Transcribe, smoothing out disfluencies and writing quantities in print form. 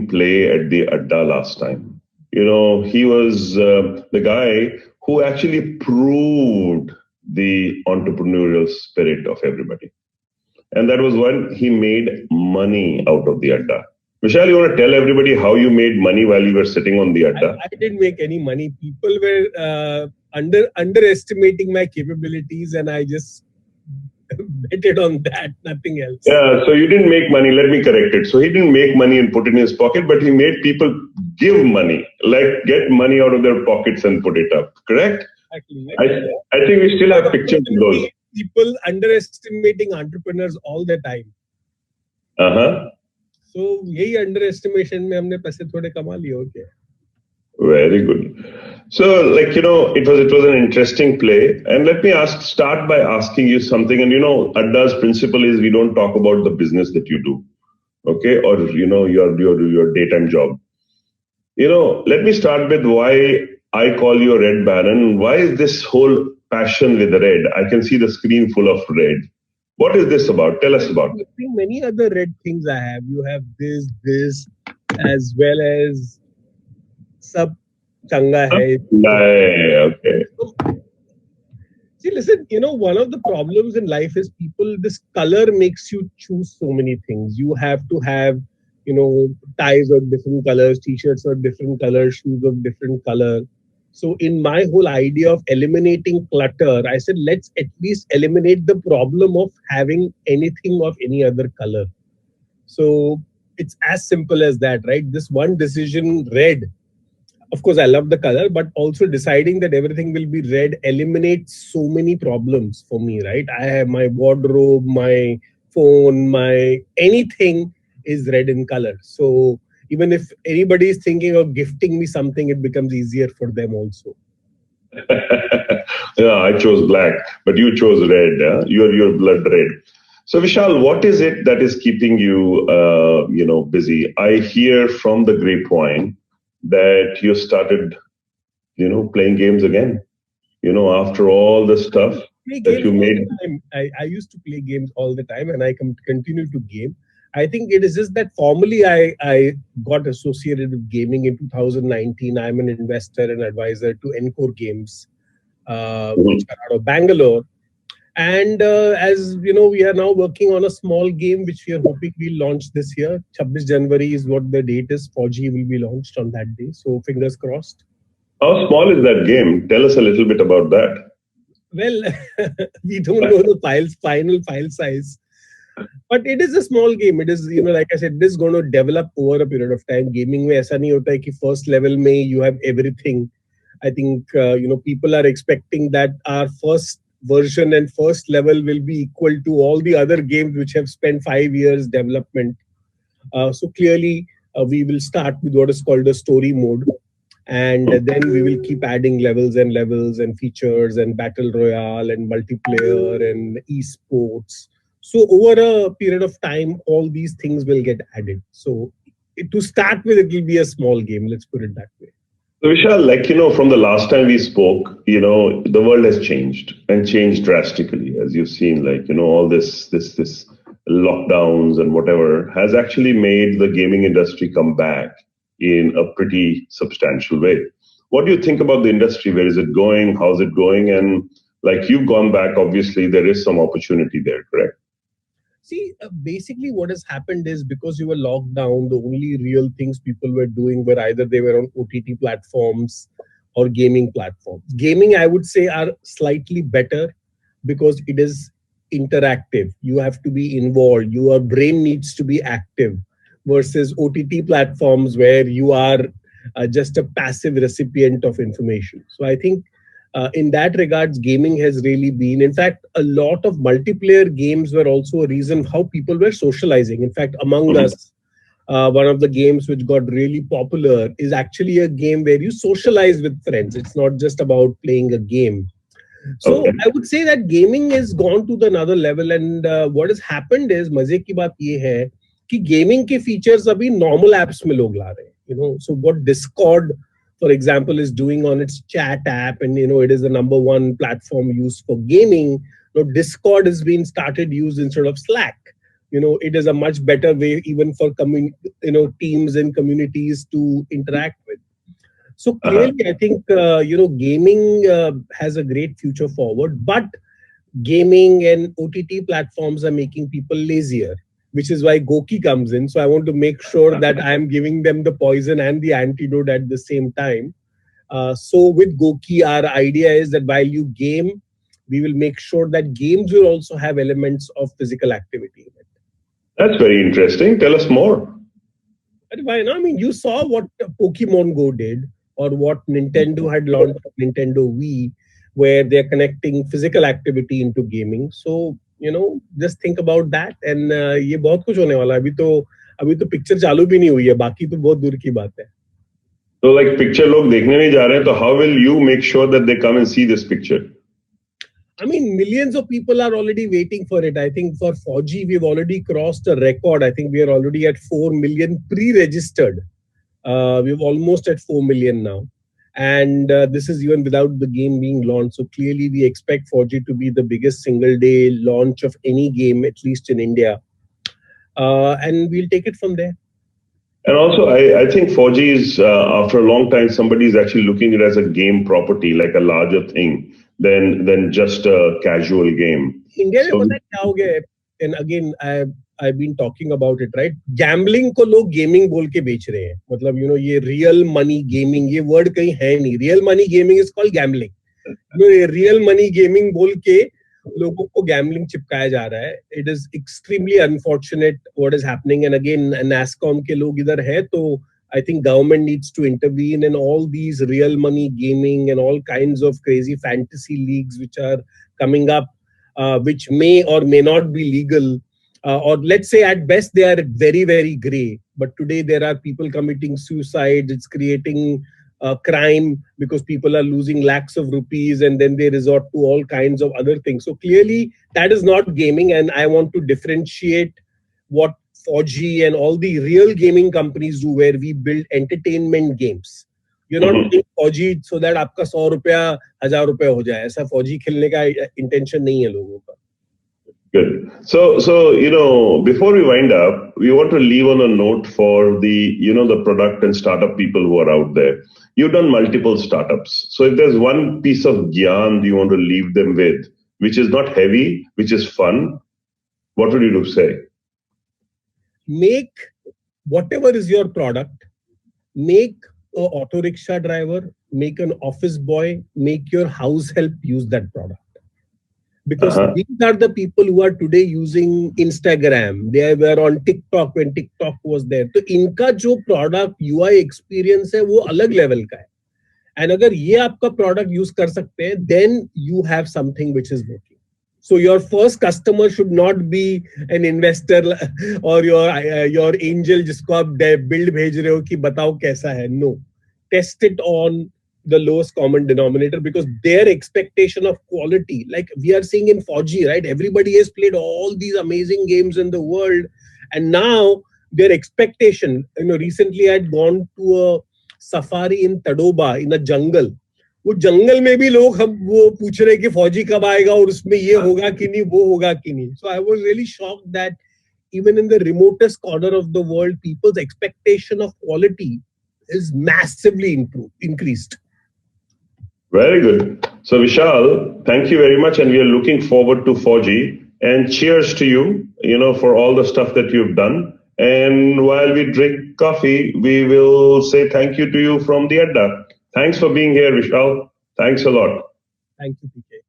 play at the Adda last time. He was the guy who actually proved the entrepreneurial spirit of everybody. And that was when he made money out of the Adda. Vishal, you want to tell everybody how you made money while you were sitting on the Adda? I didn't make any money. People were underestimating my capabilities, and I just betted on that, nothing else. Yeah, so you didn't make money. Let me correct it. So he didn't make money and put it in his pocket, but he made people give money, like get money out of their pockets and put it up. Correct? Exactly. I think we still have pictures of those. People underestimating entrepreneurs all the time. So यही underestimation में हमने पैसे थोड़े कमा लिए होते हैं. Very good. So, it was an interesting play. And let me start by asking you something. And Adda's principle is we don't talk about the business that you do, okay, or your daytime job. Let me start with why I call you a Red Baron. Why is this whole passion with red? I can see the screen full of red. What is this about? Tell us about it. I think many other red things I have. You have this, as well as sab changa hai. Okay. See, listen, one of the problems in life is this color makes you choose so many things. You have to have, ties of different colors, t-shirts of different colors, shoes of different color. So in my whole idea of eliminating clutter, I said, let's at least eliminate the problem of having anything of any other color. So it's as simple as that, right? This one decision, red. Of course, I love the color, but also deciding that everything will be red eliminates so many problems for me, right? I have my wardrobe, my phone, my anything is red in color. So even if anybody is thinking of gifting me something, it becomes easier for them also. Yeah, I chose black, but you chose red. Yeah? Your blood red. So Vishal, what is it that is keeping you, busy? I hear from the grapevine that you started, playing games again. After all the stuff that you made. I used to play games all the time, and I continue to game. I think it is just that formally I got associated with gaming in 2019. I'm an investor and advisor to Encore Games, which are out of Bangalore. And as you know, we are now working on a small game which we are hoping we'll launch this year. 26 January is what the date is. 4G will be launched on that day. So fingers crossed. How small is that game? Tell us a little bit about that. Well, we don't know the final file size. But it is a small game. It is, like I said, it is going to develop over a period of time. Gaming में ऐसा नहीं होता है कि first level में you have everything. I think, people are expecting that our first version and first level will be equal to all the other games which have spent 5 years development. So clearly, we will start with what is called a story mode. And then we will keep adding levels and features and battle royale and multiplayer and esports. So over a period of time, all these things will get added. So to start with, it will be a small game. Let's put it that way. So Vishal, from the last time we spoke, the world has changed and changed drastically, as you've seen. All this lockdowns and whatever has actually made the gaming industry come back in a pretty substantial way. What do you think about the industry? Where is it going? How's it going? And you've gone back, obviously, there is some opportunity there, correct? See, basically what has happened is because you were locked down, the only real things people were doing were either they were on OTT platforms or gaming platforms. Gaming, I would say, are slightly better because it is interactive. You have to be involved. Your brain needs to be active versus OTT platforms where you are just a passive recipient of information. So I think in that regards, gaming has really been, in fact, a lot of multiplayer games were also a reason how people were socializing. In fact, Among Us, one of the games which got really popular is actually a game where you socialize with friends. It's not just about playing a game. So I would say that gaming has gone to another level, and what has happened is, मजे की बात ये है कि gaming के features अभी normal apps में लोग ला रहे हैं. So what Discord, for example, is doing on its chat app, and it is the #1 platform used for gaming. Discord has been started used instead of Slack. it is a much better way even for teams and communities to interact with. So Uh-huh. clearly, I think gaming has a great future forward, but gaming and OTT platforms are making people lazier, which is why Goki comes in. So I want to make sure that I am giving them the poison and the antidote at the same time. So with Goki, our idea is that while you game, we will make sure that games will also have elements of physical activity in it. That's very interesting. Tell us more. But why not? I mean, you saw what Pokemon Go did, or what Nintendo had launched, Nintendo Wii, where they're connecting physical activity into gaming. So, just think about that. And ये बहुत कुछ होने वाला है. अभी तो picture चालू भी नहीं हुई है. बाकी तो बहुत दूर की बात है. So like picture लोग देखने नहीं जा रहे हैं, तो how will you make sure that they come and see this picture? I mean, millions of people are already waiting for it. I think for 4G, we've already crossed a record. I think we are already at 4 million pre-registered. We're almost at 4 million now. And this is even without the game being launched. So clearly, we expect 4G to be the biggest single day launch of any game, at least in India. And we'll take it from there. And also, I think 4G is, after a long time, somebody is actually looking at it as a game property, like a larger thing than just a casual game. India में So, पता है क्या हो गया है? And again, I've been talking about it, right? Gambling को लोग gaming बोल के बेच रहे हैं. मतलब ये real money gaming, ये word कहीं है नहीं. Real money gaming is called gambling. ये real money gaming बोल के लोगों को gambling चिपकाया जा रहा है. It is extremely unfortunate what is happening. And again, NASCOM के लोग इधर है, तो I think government needs to intervene in all these real money gaming and all kinds of crazy fantasy leagues which are coming up, which may or may not be legal. Or let's say at best they are very, very gray. But today there are people committing suicide. It's creating crime because people are losing lakhs of rupees and then they resort to all kinds of other things. So clearly that is not gaming, and I want to differentiate what 4G and all the real gaming companies do, where we build entertainment games. You're not Mhm. doing 4G so that आपका 100 रुपया 1000 रुपया हो जाए. ऐसा 4G खेलने का intention नहीं है लोगों का. Good. So before we wind up, we want to leave on a note for the product and startup people who are out there. You've done multiple startups. So if there's one piece of gyan you want to leave them with, which is not heavy, which is fun, what would you say? Make whatever is your product, make a auto rickshaw driver, make an office boy, make your house help use that product. Because Uh-huh. these are the people who are today using Instagram. They were on TikTok when TikTok was there. तो इनका जो product UI experience है वो अलग level का है. And अगर ये आपका product use कर सकते हैं, then you have something which is working. So your first customer should not be an investor or your angel जिसको आप build भेज रहे हो कि बताओ कैसा है. No, test it on the lowest common denominator, because their expectation of quality, like we are seeing in 4G, right? Everybody has played all these amazing games in the world, and now their expectation. Recently I had gone to a safari in Tadoba in a jungle. वो जंगल में भी लोग हम वो पूछ रहे कि 4G कब आएगा और उसमें ये होगा कि नहीं, वो होगा कि नहीं. So I was really shocked that even in the remotest corner of the world, people's expectation of quality is massively increased. Very good. So Vishal, thank you very much, and we are looking forward to 4G. And cheers to you, for all the stuff that you've done. And while we drink coffee, we will say thank you to you from the Adda. Thanks for being here, Vishal. Thanks a lot. Thank you, PK.